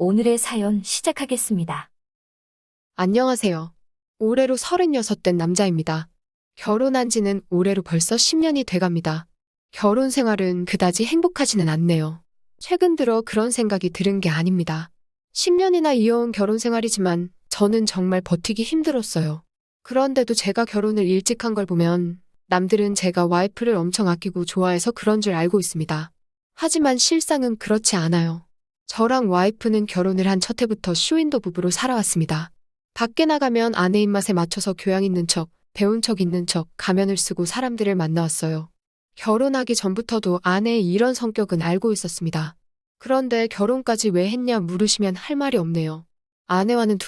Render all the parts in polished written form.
오늘의 사연 시작하겠습니다. 안녕하세요. 올해로 36된 남자입니다. 결혼한 지는 올해로 벌써 10년이 돼갑니다. 결혼 생활은 그다지 행복하지는 않네요. 최근 들어 그런 생각이 들은 게 아닙니다. 10년이나 이어온 결혼 생활이지만 저는 정말 버티기 힘들었어요. 그런데도 제가 결혼을 일찍 한 걸 보면 남들은 제가 와이프를 엄청 아끼고 좋아해서 그런 줄 알고 있습니다. 하지만 실상은 그렇지 않아요. 저랑 와이프는 결혼을 한 첫 해부터 쇼윈도 부부로 살아왔습니다. 밖에 나가면 아내 입맛에 맞춰서 교양 있는 척, 배운 척 있는 척 가면을 쓰고 사람들을 만나왔어요. 결혼하기 전부터도 아내의 이런 성격은 알고 있었습니다. 그런데 결혼까지 왜 했냐 물으시면 할 말이 없네요. 아내와는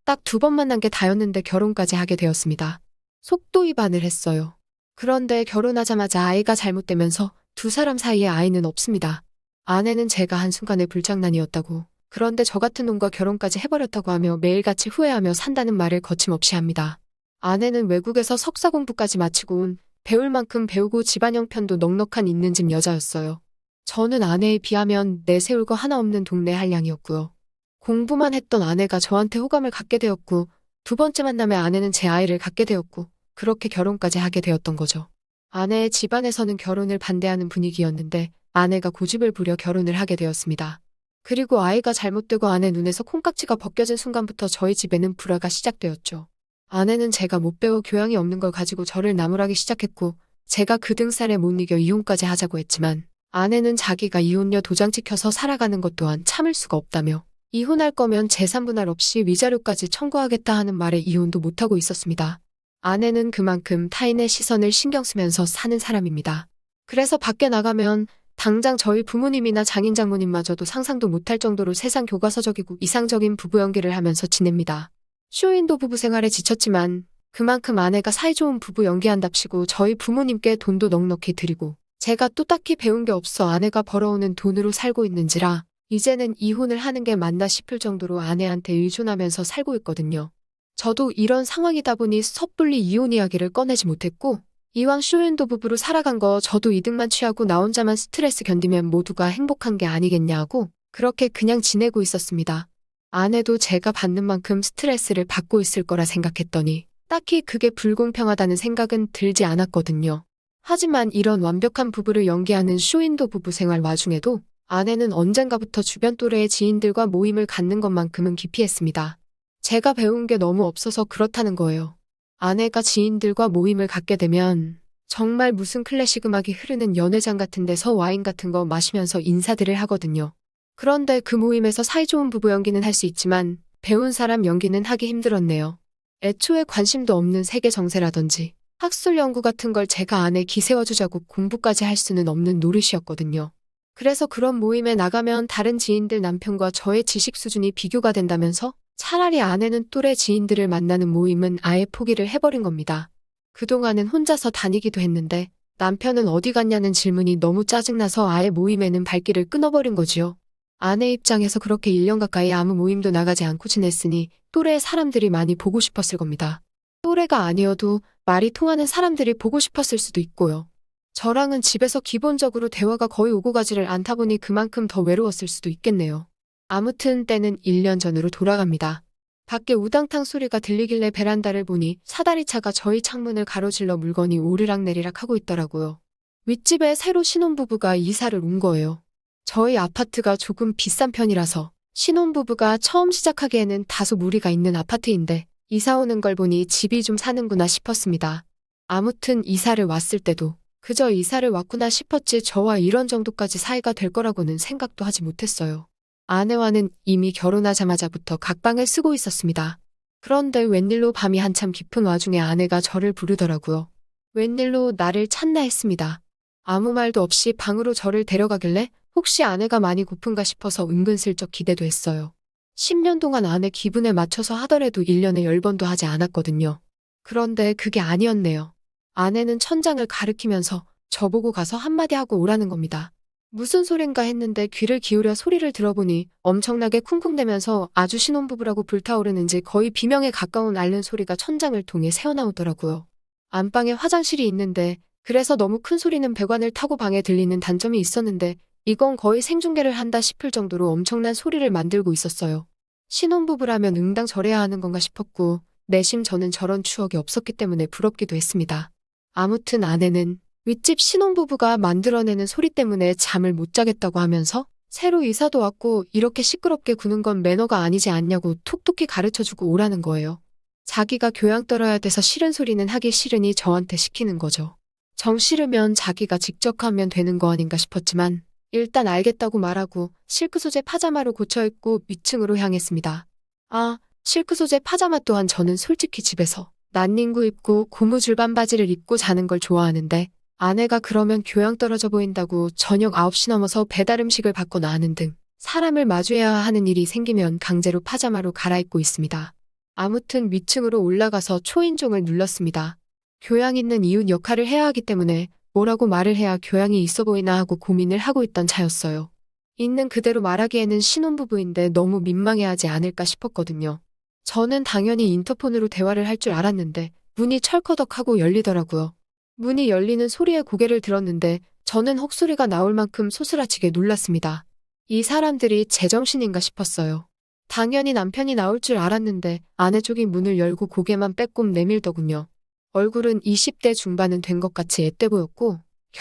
딱 두 번 만난 게 다였는데 결혼까지 하게 되었습니다. 속도 위반을 했어요. 그런데 결혼하자마자 아이가 잘못되면서 두 사람 사이에 아이는 없습니다. 아내는 제가 한순간의 불장난이었다고, 그런데 저 같은 놈과 결혼까지 해버렸다고 하며 매일같이 후회하며 산다는 말을 거침없이 합니다. 아내는 외국에서 석사 공부까지 마치고 온 배울 만큼 배우고 집안 형편도 넉넉한 있는 집 여자였어요. 저는 아내에 비하면 내세울 거 하나 없는 동네 한량이었고요. 공부만 했던 아내가 저한테 호감을 갖게 되었고, 두 번째 만남에 아내는 제 아이를 갖게 되었고, 그렇게 결혼까지 하게 되었던 거죠. 아내의 집안에서는 결혼을 반대하는 분위기였는데 아내가 고집을 부려 결혼을 하게 되었습니다. 그리고 아이가 잘못되고 아내 눈에서 콩깍지가 벗겨진 순간부터 저희 집에는 불화가 시작되었죠. 아내는 제가 못 배워 교양이 없는 걸 가지고 저를 나무라기 시작했고, 제가 그 등살에 못 이겨 이혼까지 하자고 했지만 아내는 자기가 이혼녀 도장 찍혀서 살아가는 것 또한 참을 수가 없다며 이혼할 거면 재산 분할 없이 위자료까지 청구하겠다 하는 말에 이혼도 못하고 있었습니다. 아내는 그만큼 타인의 시선을 신경 쓰면서 사는 사람입니다. 그래서 밖에 나가면 당장 저희 부모님이나 장인 장모님마저도 상상도 못할 정도로 세상 교과서적이고 이상적인 부부 연기를 하면서 지냅니다. 쇼윈도 부부 생활에 지쳤지만 그만큼 아내가 사이좋은 부부 연기한답시고 저희 부모님께 돈도 넉넉히 드리고, 제가 또 딱히 배운 게 없어 아내가 벌어오는 돈으로 살고 있는지라 이제는 이혼을 하는 게 맞나 싶을 정도로 아내한테 의존하면서 살고 있거든요. 저도 이런 상황이다 보니 섣불리 이혼 이야기를 꺼내지 못했고, 이왕 쇼윈도 부부로 살아간 거 저도 이득만 취하고 나 혼자만 스트레스 견디면 모두가 행복한 게 아니겠냐고 그렇게 그냥 지내고 있었습니다. 아내도 제가 받는 만큼 스트레스를 받고 있을 거라 생각했더니 딱히 그게 불공평하다는 생각은 들지 않았거든요. 하지만 이런 완벽한 부부를 연기하는 쇼윈도 부부 생활 와중에도 아내는 언젠가부터 주변 또래의 지인들과 모임을 갖는 것만큼은 기피했습니다. 제가 배운 게 너무 없어서 그렇다는 거예요. 아내가 지인들과 모임을 갖게 되면 정말 무슨 클래식 음악이 흐르는 연회장 같은 데서 와인 같은 거 마시면서 인사들을 하거든요. 그런데 그 모임에서 사이좋은 부부 연기는 할 수 있지만 배운 사람 연기는 하기 힘들었네요. 애초에 관심도 없는 세계 정세라든지 학술 연구 같은 걸 제가 아내 기세워주자고 공부까지 할 수는 없는 노릇이었거든요. 그래서 그런 모임에 나가면 다른 지인들 남편과 저의 지식 수준이 비교가 된다면서 차라리 아내는 또래 지인들을 만나는 모임은 아예 포기를 해버린 겁니다. 그동안은 혼자서 다니기도 했는데 남편은 어디 갔냐는 질문이 너무 짜증나서 아예 모임에는 발길을 끊어버린 거지요. 아내 입장에서 그렇게 1년 가까이 아무 모임도 나가지 않고 지냈으니 또래 사람들이 많이 보고 싶었을 겁니다. 또래가 아니어도 말이 통하는 사람들이 보고 싶었을 수도 있고요. 저랑은 집에서 기본적으로 대화가 거의 오고 가지를 않다 보니 그만큼 더 외로웠을 수도 있겠네요. 아무튼 때는 1년 전으로 돌아갑니다. 밖에 우당탕 소리가 들리길래 베란다를 보니 사다리차가 저희 창문을 가로질러 물건이 오르락내리락 하고 있더라고요. 윗집에 새로 신혼부부가 이사를 온 거예요. 저희 아파트가 조금 비싼 편이라서 신혼부부가 처음 시작하기에는 다소 무리가 있는 아파트인데 이사 오는 걸 보니 집이 좀 사는구나 싶었습니다. 아무튼 이사를 왔을 때도 그저 이사를 왔구나 싶었지 저와 이런 정도까지 사이가 될 거라고는 생각도 하지 못했어요. 아내와는 이미 결혼하자마자부터 각방을 쓰고 있었습니다. 그런데 웬일로 밤이 한참 깊은 와중에 아내가 저를 부르더라고요. 웬일로 나를 찾나 했습니다. 아무 말도 없이 방으로 저를 데려가길래 혹시 아내가 많이 고픈가 싶어서 은근슬쩍 기대도 했어요. 10년 동안 아내 기분에 맞춰서 하더라도 1년에 10번도 하지 않았거든요. 그런데 그게 아니었네요. 아내는 천장을 가리키면서 저보고 가서 한마디 하고 오라는 겁니다. 무슨 소린가 했는데 귀를 기울여 소리를 들어보니 엄청나게 쿵쿵대면서 아주 신혼부부라고 불타오르는지 거의 비명에 가까운 앓는 소리가 천장을 통해 새어나오더라고요. 안방에 화장실이 있는데 그래서 너무 큰 소리는 배관을 타고 방에 들리는 단점이 있었는데 이건 거의 생중계를 한다 싶을 정도로 엄청난 소리를 만들고 있었어요. 신혼부부라면 응당절해야 하는 건가 싶었고 내심 저는 저런 추억이 없었기 때문에 부럽기도 했습니다. 아무튼 아내는 윗집 신혼부부가 만들어내는 소리 때문에 잠을 못 자겠다고 하면서 새로 이사도 왔고 이렇게 시끄럽게 구는 건 매너가 아니지 않냐고 톡톡히 가르쳐주고 오라는 거예요. 자기가 교양 떨어야 돼서 싫은 소리는 하기 싫으니 저한테 시키는 거죠. 정 싫으면 자기가 직접 하면 되는 거 아닌가 싶었지만 일단 알겠다고 말하고 실크 소재 파자마로 고쳐입고 위층으로 향했습니다. 아, 실크 소재 파자마 또한 저는 솔직히 집에서 난닝구 입고 고무줄반 바지를 입고 자는 걸 좋아하는데 아내가 그러면 교양 떨어져 보인다고 저녁 9시 넘어서 배달 음식을 받거나 하는 등 사람을 마주해야 하는 일이 생기면 강제로 파자마로 갈아입고 있습니다. 아무튼 위층으로 올라가서 초인종을 눌렀습니다. 교양 있는 이웃 역할을 해야 하기 때문에 뭐라고 말을 해야 교양이 있어 보이나 하고 고민을 하고 있던 차였어요. 있는 그대로 말하기에는 신혼부부인데 너무 민망해하지 않을까 싶었거든요. 저는 당연히 인터폰으로 대화를 할 줄 알았는데 문이 철커덕하고 열리더라고요. 문이 열리는 소리에 고개를 들었는데 저는 혹소리가 나올 만큼 소스라치게 놀랐습니다. 이 사람들이 제정신인가 싶었어요. 당연히 남편이 나올 줄 알았는데 아내 쪽이 문을 열고 고개만 빼꼼 내밀더군요. 얼굴은 20대 중반은 된 것 같이 앳돼 보였고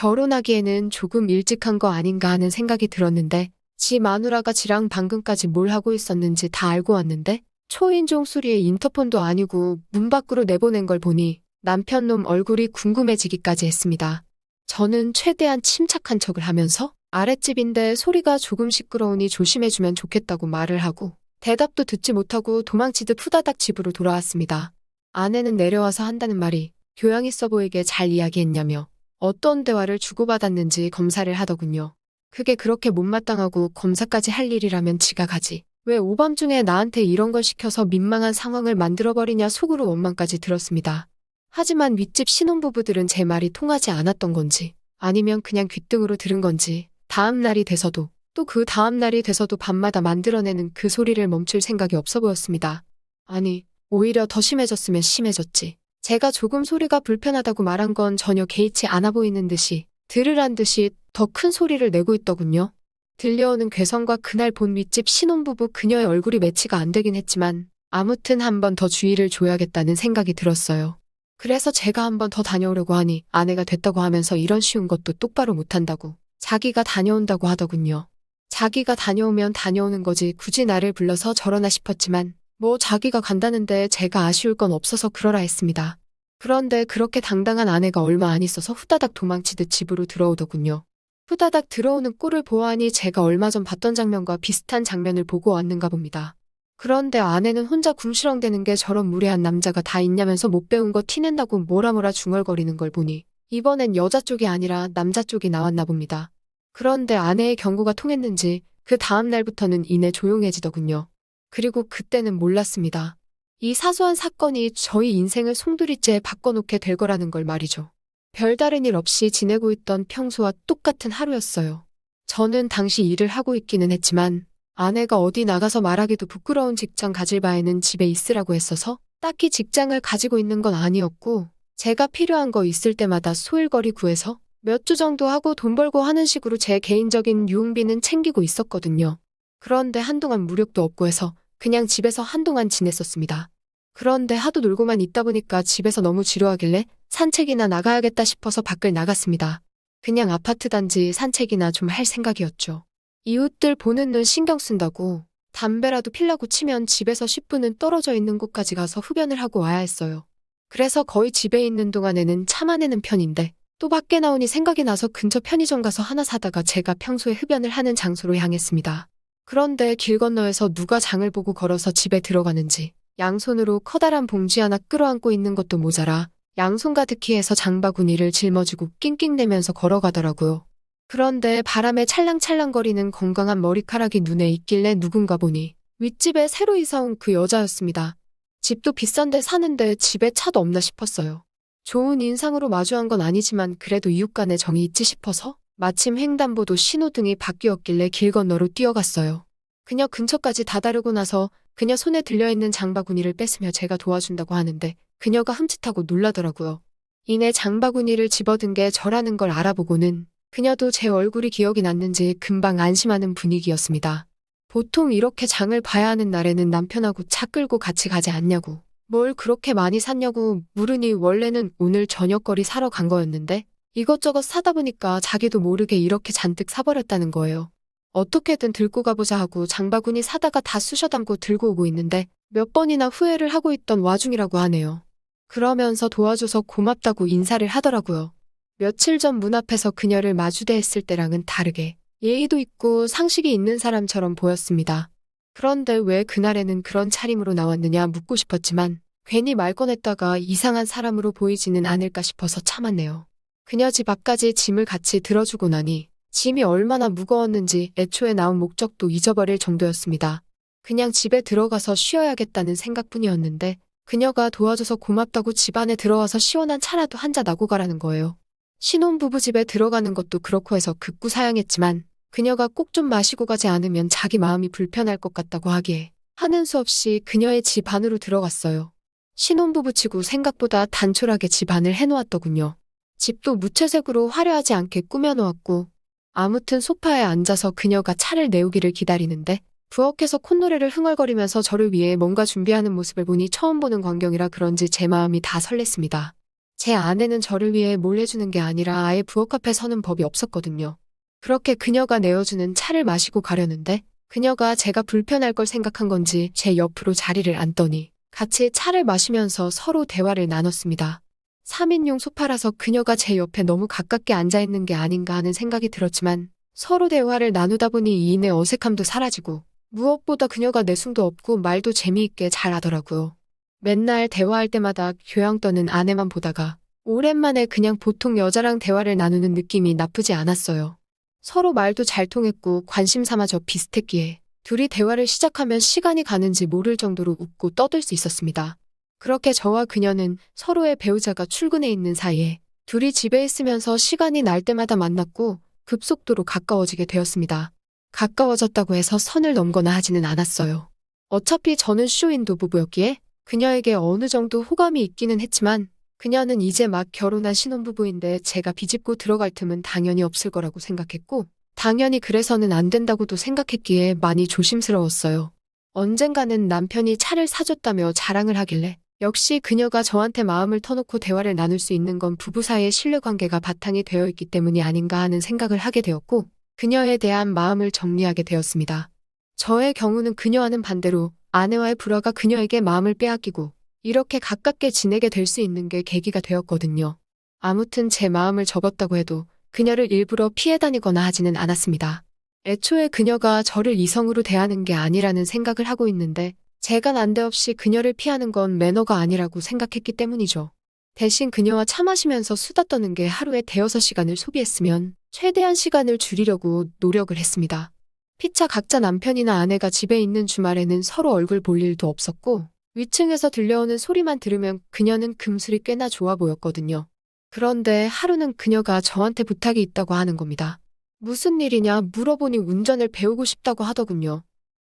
결혼하기에는 조금 일찍 한 거 아닌가 하는 생각이 들었는데 지 마누라가 지랑 방금까지 뭘 하고 있었는지 다 알고 왔는데 초인종 소리에 인터폰도 아니고 문 밖으로 내보낸 걸 보니 남편 놈 얼굴이 궁금해지기까지 했습니다. 저는 최대한 침착한 척을 하면서 아랫집인데 소리가 조금 시끄러우니 조심해주면 좋겠다고 말을 하고 대답도 듣지 못하고 도망치듯 후다닥 집으로 돌아왔습니다. 아내는 내려와서 한다는 말이 교양 있어 보이게 잘 이야기했냐며 어떤 대화를 주고받았는지 검사를 하더군요. 그게 그렇게 못마땅하고 검사까지 할 일이라면 지가 가지. 왜 오밤중에 나한테 이런 걸 시켜서 민망한 상황을 만들어버리냐 속으로 원망까지 들었습니다. 하지만 윗집 신혼부부들은 제 말이 통하지 않았던 건지 아니면 그냥 귓등으로 들은 건지 다음 날이 돼서도 또 그 다음 날이 돼서도 밤마다 만들어내는 그 소리를 멈출 생각이 없어 보였습니다. 아니, 오히려 더 심해졌으면 심해졌지. 제가 조금 소리가 불편하다고 말한 건 전혀 개의치 않아 보이는 듯이 들으란 듯이 더 큰 소리를 내고 있더군요. 들려오는 괴성과 그날 본 윗집 신혼부부 그녀의 얼굴이 매치가 안 되긴 했지만 아무튼 한 번 더 주의를 줘야겠다는 생각이 들었어요. 그래서 제가 한 번 더 다녀오려고 하니 아내가 됐다고 하면서 이런 쉬운 것도 똑바로 못한다고 자기가 다녀온다고 하더군요. 자기가 다녀오면 다녀오는 거지 굳이 나를 불러서 저러나 싶었지만 뭐 자기가 간다는데 제가 아쉬울 건 없어서 그러라 했습니다. 그런데 그렇게 당당한 아내가 얼마 안 있어서 후다닥 도망치듯 집으로 들어오더군요. 후다닥 들어오는 꼴을 보아하니 제가 얼마 전 봤던 장면과 비슷한 장면을 보고 왔는가 봅니다. 그런데 아내는 혼자 궁시렁대는 게 저런 무례한 남자가 다 있냐면서 못 배운 거 티낸다고 뭐라 중얼거리는 걸 보니 이번엔 여자 쪽이 아니라 남자 쪽이 나왔나 봅니다. 그런데 아내의 경고가 통했는지 그 다음 날부터는 이내 조용해지더군요. 그리고 그때는 몰랐습니다. 이 사소한 사건이 저희 인생을 송두리째 바꿔놓게 될 거라는 걸 말이죠. 별다른 일 없이 지내고 있던 평소와 똑같은 하루였어요. 저는 당시 일을 하고 있기는 했지만 아내가 어디 나가서 말하기도 부끄러운 직장 가질 바에는 집에 있으라고 했어서 딱히 직장을 가지고 있는 건 아니었고 제가 필요한 거 있을 때마다 소일거리 구해서 몇 주 정도 하고 돈 벌고 하는 식으로 제 개인적인 유흥비는 챙기고 있었거든요. 그런데 한동안 무력도 없고 해서 그냥 집에서 한동안 지냈었습니다. 그런데 하도 놀고만 있다 보니까 집에서 너무 지루하길래 산책이나 나가야겠다 싶어서 밖을 나갔습니다. 그냥 아파트 단지 산책이나 좀 할 생각이었죠. 이웃들 보는 눈 신경 쓴다고 담배라도 피려고 치면 집에서 10분은 떨어져 있는 곳까지 가서 흡연을 하고 와야 했어요. 그래서 거의 집에 있는 동안에는 참아내는 편인데 또 밖에 나오니 생각이 나서 근처 편의점 가서 하나 사다가 제가 평소에 흡연을 하는 장소로 향했습니다. 그런데 길 건너에서 누가 장을 보고 걸어서 집에 들어가는지 양손으로 커다란 봉지 하나 끌어안고 있는 것도 모자라 양손 가득히 해서 장바구니를 짊어지고 낑낑대면서 걸어가더라고요. 그런데 바람에 찰랑찰랑거리는 건강한 머리카락이 눈에 있길래 누군가 보니 윗집에 새로 이사 온 그 여자였습니다. 집도 비싼데 사는데 집에 차도 없나 싶었어요. 좋은 인상으로 마주한 건 아니지만 그래도 이웃 간의 정이 있지 싶어서 마침 횡단보도 신호등이 바뀌었길래 길 건너로 뛰어갔어요. 그녀 근처까지 다다르고 나서 그녀 손에 들려있는 장바구니를 뺏으며 제가 도와준다고 하는데 그녀가 흠칫하고 놀라더라고요. 이내 장바구니를 집어든 게 저라는 걸 알아보고는 그녀도 제 얼굴이 기억이 났는지 금방 안심하는 분위기였습니다. 보통 이렇게 장을 봐야 하는 날에는 남편하고 차 끌고 같이 가지 않냐고, 뭘 그렇게 많이 샀냐고 물으니 원래는 오늘 저녁거리 사러 간 거였는데 이것저것 사다 보니까 자기도 모르게 이렇게 잔뜩 사버렸다는 거예요. 어떻게든 들고 가보자 하고 장바구니 사다가 다 쑤셔 담고 들고 오고 있는데 몇 번이나 후회를 하고 있던 와중이라고 하네요. 그러면서 도와줘서 고맙다고 인사를 하더라고요. 며칠 전 문 앞에서 그녀를 마주대했을 때랑은 다르게 예의도 있고 상식이 있는 사람처럼 보였습니다. 그런데 왜 그날에는 그런 차림으로 나왔느냐 묻고 싶었지만 괜히 말 꺼냈다가 이상한 사람으로 보이지는 않을까 싶어서 참았네요. 그녀 집 앞까지 짐을 같이 들어주고 나니 짐이 얼마나 무거웠는지 애초에 나온 목적도 잊어버릴 정도였습니다. 그냥 집에 들어가서 쉬어야겠다는 생각뿐이었는데 그녀가 도와줘서 고맙다고 집 안에 들어와서 시원한 차라도 한 잔 나고 가라는 거예요. 신혼부부 집에 들어가는 것도 그렇고 해서 극구사양했지만 그녀가 꼭 좀 마시고 가지 않으면 자기 마음이 불편할 것 같다고 하기에 하는 수 없이 그녀의 집 안으로 들어갔어요. 신혼부부치고 생각보다 단촐하게 집 안을 해놓았더군요. 집도 무채색으로 화려하지 않게 꾸며놓았고 아무튼 소파에 앉아서 그녀가 차를 내오기를 기다리는데 부엌에서 콧노래를 흥얼거리면서 저를 위해 뭔가 준비하는 모습을 보니 처음 보는 광경이라 그런지 제 마음이 다 설렜습니다. 제 아내는 저를 위해 뭘 해주는 게 아니라 아예 부엌 앞에 서는 법이 없었거든요. 그렇게 그녀가 내어주는 차를 마시고 가려는데 그녀가 제가 불편할 걸 생각한 건지 제 옆으로 자리를 앉더니 같이 차를 마시면서 서로 대화를 나눴습니다. 3인용 소파라서 그녀가 제 옆에 너무 가깝게 앉아있는 게 아닌가 하는 생각이 들었지만 서로 대화를 나누다 보니 이인의 어색함도 사라지고 무엇보다 그녀가 내숭도 없고 말도 재미있게 잘하더라고요. 맨날 대화할 때마다 교양 떠는 아내만 보다가 오랜만에 그냥 보통 여자랑 대화를 나누는 느낌이 나쁘지 않았어요. 서로 말도 잘 통했고 관심사마저 비슷했기에 둘이 대화를 시작하면 시간이 가는지 모를 정도로 웃고 떠들 수 있었습니다. 그렇게 저와 그녀는 서로의 배우자가 출근해 있는 사이에 둘이 집에 있으면서 시간이 날 때마다 만났고 급속도로 가까워지게 되었습니다. 가까워졌다고 해서 선을 넘거나 하지는 않았어요. 어차피 저는 쇼윈도 부부였기에 그녀에게 어느 정도 호감이 있기는 했지만 그녀는 이제 막 결혼한 신혼부부인데 제가 비집고 들어갈 틈은 당연히 없을 거라고 생각했고 당연히 그래서는 안 된다고도 생각했기에 많이 조심스러웠어요. 언젠가는 남편이 차를 사줬다며 자랑을 하길래 역시 그녀가 저한테 마음을 터놓고 대화를 나눌 수 있는 건 부부 사이의 신뢰관계가 바탕이 되어 있기 때문이 아닌가 하는 생각을 하게 되었고 그녀에 대한 마음을 정리하게 되었습니다. 저의 경우는 그녀와는 반대로 아내와의 불화가 그녀에게 마음을 빼앗기고 이렇게 가깝게 지내게 될 수 있는 게 계기가 되었거든요. 아무튼 제 마음을 접었다고 해도 그녀를 일부러 피해 다니거나 하지는 않았습니다. 애초에 그녀가 저를 이성으로 대하는 게 아니라는 생각을 하고 있는데 제가 난데없이 그녀를 피하는 건 매너가 아니라고 생각했기 때문이죠. 대신 그녀와 차 마시면서 수다 떠는 게 하루에 대여섯 시간을 소비했으면 최대한 시간을 줄이려고 노력을 했습니다. 피차 각자 남편이나 아내가 집에 있는 주말에는 서로 얼굴 볼 일도 없었고 위층에서 들려오는 소리만 들으면 그녀는 금술이 꽤나 좋아 보였거든요. 그런데 하루는 그녀가 저한테 부탁이 있다고 하는 겁니다. 무슨 일이냐 물어보니 운전을 배우고 싶다고 하더군요.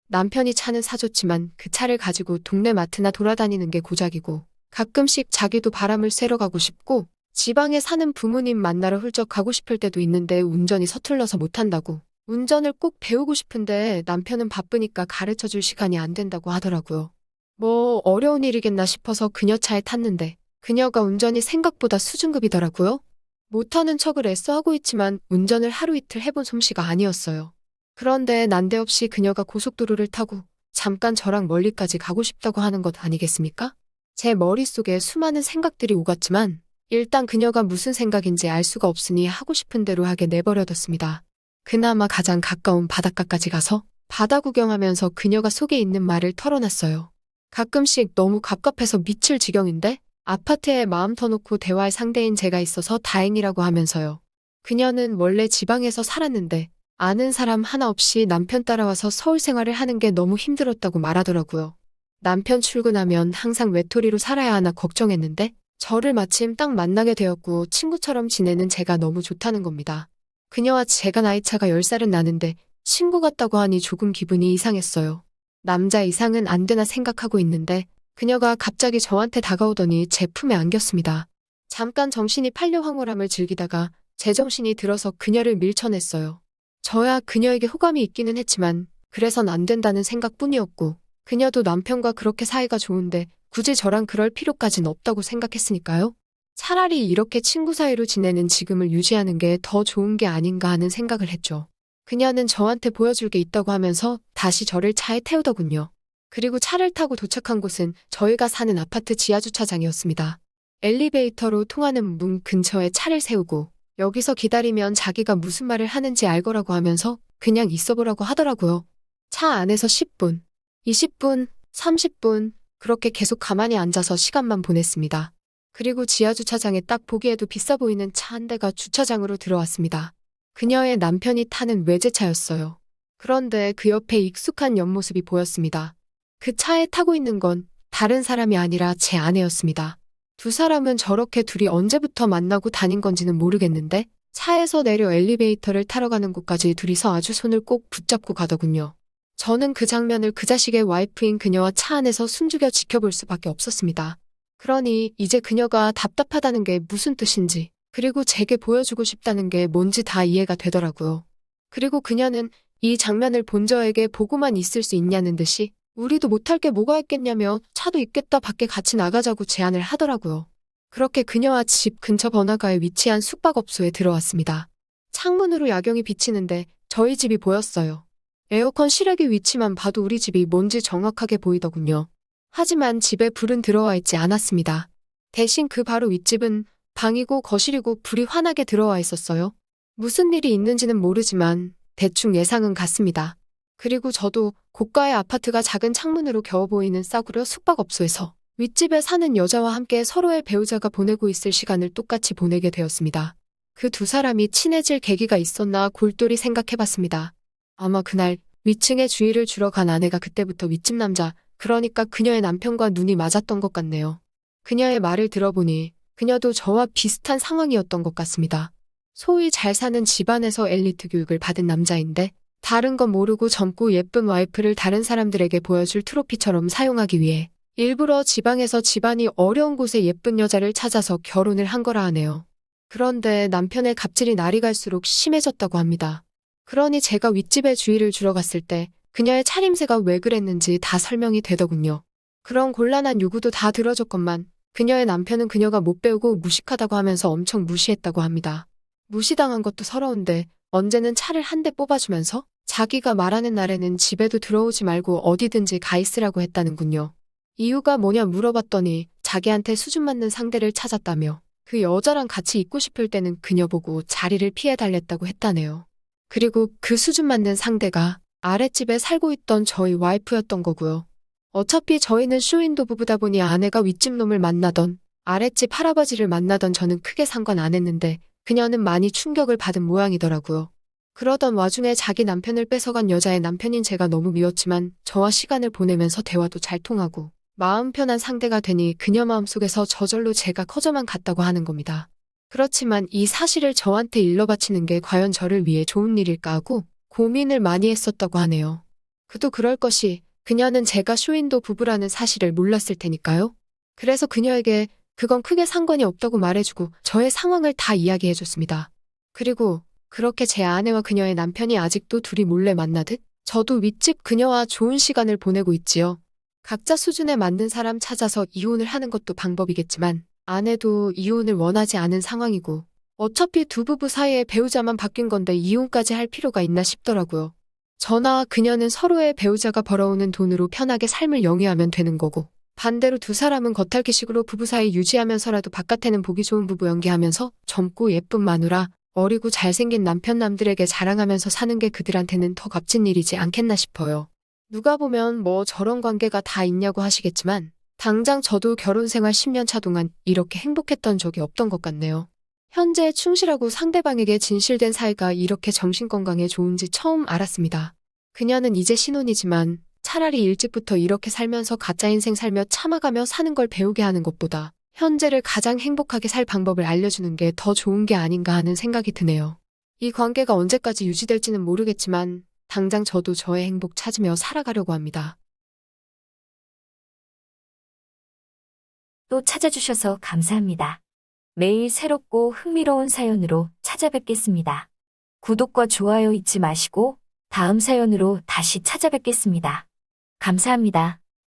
남편이 차는 사줬지만 그 차를 가지고 동네 마트나 돌아다니는 게 고작이고 가끔씩 자기도 바람을 쐬러 가고 싶고 지방에 사는 부모님 만나러 훌쩍 가고 싶을 때도 있는데 운전이 서툴러서 못한다고 운전을 꼭 배우고 싶은데 남편은 바쁘니까 가르쳐줄 시간이 안 된다고 하더라고요. 뭐 어려운 일이겠나 싶어서 그녀 차에 탔는데 그녀가 운전이 생각보다 수준급이더라고요. 못하는 척을 애써 하고 있지만 운전을 하루 이틀 해본 솜씨가 아니었어요. 그런데 난데없이 그녀가 고속도로를 타고 잠깐 저랑 멀리까지 가고 싶다고 하는 것 아니겠습니까? 제 머릿속에 수많은 생각들이 오갔지만 일단 그녀가 무슨 생각인지 알 수가 없으니 하고 싶은 대로 하게 내버려뒀습니다. 그나마 가장 가까운 바닷가까지 가서 바다 구경하면서 그녀가 속에 있는 말을 털어놨어요. 가끔씩 너무 갑갑해서 미칠 지경인데 아파트에 마음 터놓고 대화할 상대인 제가 있어서 다행이라고 하면서요. 그녀는 원래 지방에서 살았는데 아는 사람 하나 없이 남편 따라와서 서울 생활을 하는 게 너무 힘들었다고 말하더라고요. 남편 출근하면 항상 외톨이로 살아야 하나 걱정했는데 저를 마침 딱 만나게 되었고 친구처럼 지내는 제가 너무 좋다는 겁니다. 그녀와 제가 나이차가 10살은 나는데 친구 같다고 하니 조금 기분이 이상했어요. 남자 이상은 안 되나 생각하고 있는데 그녀가 갑자기 저한테 다가오더니 제 품에 안겼습니다. 잠깐 정신이 팔려 황홀함을 즐기다가 제정신이 들어서 그녀를 밀쳐냈어요. 저야 그녀에게 호감이 있기는 했지만 그래선 안 된다는 생각뿐이었고 그녀도 남편과 그렇게 사이가 좋은데 굳이 저랑 그럴 필요까진 없다고 생각했으니까요. 차라리 이렇게 친구 사이로 지내는 지금을 유지하는 게 더 좋은 게 아닌가 하는 생각을 했죠. 그녀는 저한테 보여줄 게 있다고 하면서 다시 저를 차에 태우더군요. 그리고 차를 타고 도착한 곳은 저희가 사는 아파트 지하주차장이었습니다. 엘리베이터로 통하는 문 근처에 차를 세우고 여기서 기다리면 자기가 무슨 말을 하는지 알 거라고 하면서 그냥 있어보라고 하더라고요. 차 안에서 10분, 20분, 30분 그렇게 계속 가만히 앉아서 시간만 보냈습니다. 그리고 지하주차장에 딱 보기에도 비싸 보이는 차 한 대가 주차장으로 들어왔습니다. 그녀의 남편이 타는 외제차였어요. 그런데 그 옆에 익숙한 옆모습이 보였습니다. 그 차에 타고 있는 건 다른 사람이 아니라 제 아내였습니다. 두 사람은 저렇게 둘이 언제부터 만나고 다닌 건지는 모르겠는데 차에서 내려 엘리베이터를 타러 가는 곳까지 둘이서 아주 손을 꼭 붙잡고 가더군요. 저는 그 장면을 그 자식의 와이프인 그녀와 차 안에서 숨죽여 지켜볼 수밖에 없었습니다. 그러니 이제 그녀가 답답하다는 게 무슨 뜻인지 그리고 제게 보여주고 싶다는 게 뭔지 다 이해가 되더라고요. 그리고 그녀는 이 장면을 본 저에게 보고만 있을 수 있냐는 듯이 우리도 못할 게 뭐가 있겠냐며 차도 있겠다 밖에 같이 나가자고 제안을 하더라고요. 그렇게 그녀와 집 근처 번화가에 위치한 숙박업소에 들어왔습니다. 창문으로 야경이 비치는데 저희 집이 보였어요. 에어컨 실외기 위치만 봐도 우리 집이 뭔지 정확하게 보이더군요. 하지만 집에 불은 들어와 있지 않았습니다. 대신 그 바로 윗집은 방이고 거실이고 불이 환하게 들어와 있었어요. 무슨 일이 있는지는 모르지만 대충 예상은 갔습니다. 그리고 저도 고가의 아파트가 작은 창문으로 겨워 보이는 싸구려 숙박업소에서 윗집에 사는 여자와 함께 서로의 배우자가 보내고 있을 시간을 똑같이 보내게 되었습니다. 그 두 사람이 친해질 계기가 있었나 골똘히 생각해봤습니다. 아마 그날 위층에 주의를 주러 간 아내가 그때부터 윗집 남자, 그러니까 그녀의 남편과 눈이 맞았던 것 같네요. 그녀의 말을 들어보니 그녀도 저와 비슷한 상황이었던 것 같습니다. 소위 잘 사는 집안에서 엘리트 교육을 받은 남자인데 다른 건 모르고 젊고 예쁜 와이프를 다른 사람들에게 보여줄 트로피처럼 사용하기 위해 일부러 지방에서 집안이 어려운 곳에 예쁜 여자를 찾아서 결혼을 한 거라 하네요. 그런데 남편의 갑질이 날이 갈수록 심해졌다고 합니다. 그러니 제가 윗집에 주의를 주러 갔을 때 그녀의 차림새가 왜 그랬는지 다 설명이 되더군요. 그런 곤란한 요구도 다 들어줬건만 그녀의 남편은 그녀가 못 배우고 무식하다고 하면서 엄청 무시했다고 합니다. 무시당한 것도 서러운데 언제는 차를 한 대 뽑아주면서 자기가 말하는 날에는 집에도 들어오지 말고 어디든지 가 있으라고 했다는군요. 이유가 뭐냐 물어봤더니 자기한테 수준 맞는 상대를 찾았다며 그 여자랑 같이 있고 싶을 때는 그녀 보고 자리를 피해달랬다고 했다네요. 그리고 그 수준 맞는 상대가 아랫집에 살고 있던 저희 와이프였던 거고요. 어차피 저희는 쇼윈도 부부다 보니 아내가 윗집 놈을 만나던 아랫집 할아버지를 만나던 저는 크게 상관 안 했는데 그녀는 많이 충격을 받은 모양이더라고요. 그러던 와중에 자기 남편을 뺏어간 여자의 남편인 제가 너무 미웠지만 저와 시간을 보내면서 대화도 잘 통하고 마음 편한 상대가 되니 그녀 마음속에서 저절로 제가 커져만 갔다고 하는 겁니다. 그렇지만 이 사실을 저한테 일러바치는 게 과연 저를 위해 좋은 일일까 하고 고민을 많이 했었다고 하네요. 그도 그럴 것이 그녀는 제가 쇼윈도 부부라는 사실을 몰랐을 테니까요. 그래서 그녀에게 그건 크게 상관이 없다고 말해주고 저의 상황을 다 이야기해줬습니다. 그리고 그렇게 제 아내와 그녀의 남편이 아직도 둘이 몰래 만나듯 저도 윗집 그녀와 좋은 시간을 보내고 있지요. 각자 수준에 맞는 사람 찾아서 이혼을 하는 것도 방법이겠지만 아내도 이혼을 원하지 않은 상황이고 어차피 두 부부 사이에 배우자만 바뀐 건데 이혼까지 할 필요가 있나 싶더라고요. 저나 그녀는 서로의 배우자가 벌어오는 돈으로 편하게 삶을 영위하면 되는 거고 반대로 두 사람은 겉핥기식으로 부부 사이 유지하면서라도 바깥에는 보기 좋은 부부 연기하면서 젊고 예쁜 마누라, 어리고 잘생긴 남편남들에게 자랑하면서 사는 게 그들한테는 더 값진 일이지 않겠나 싶어요. 누가 보면 뭐 저런 관계가 다 있냐고 하시겠지만 당장 저도 결혼 생활 10년 차 동안 이렇게 행복했던 적이 없던 것 같네요. 현재 충실하고 상대방에게 진실된 사이가 이렇게 정신건강에 좋은지 처음 알았습니다. 그녀는 이제 신혼이지만 차라리 일찍부터 이렇게 살면서 가짜 인생 살며 참아가며 사는 걸 배우게 하는 것보다 현재를 가장 행복하게 살 방법을 알려주는 게 더 좋은 게 아닌가 하는 생각이 드네요. 이 관계가 언제까지 유지될지는 모르겠지만 당장 저도 저의 행복 찾으며 살아가려고 합니다. 또 찾아주셔서 감사합니다. 매일 새롭고 흥미로운 사연으로 찾아뵙겠습니다. 구독과 좋아요 잊지 마시고 다음 사연으로 다시 찾아뵙겠습니다. 감사합니다.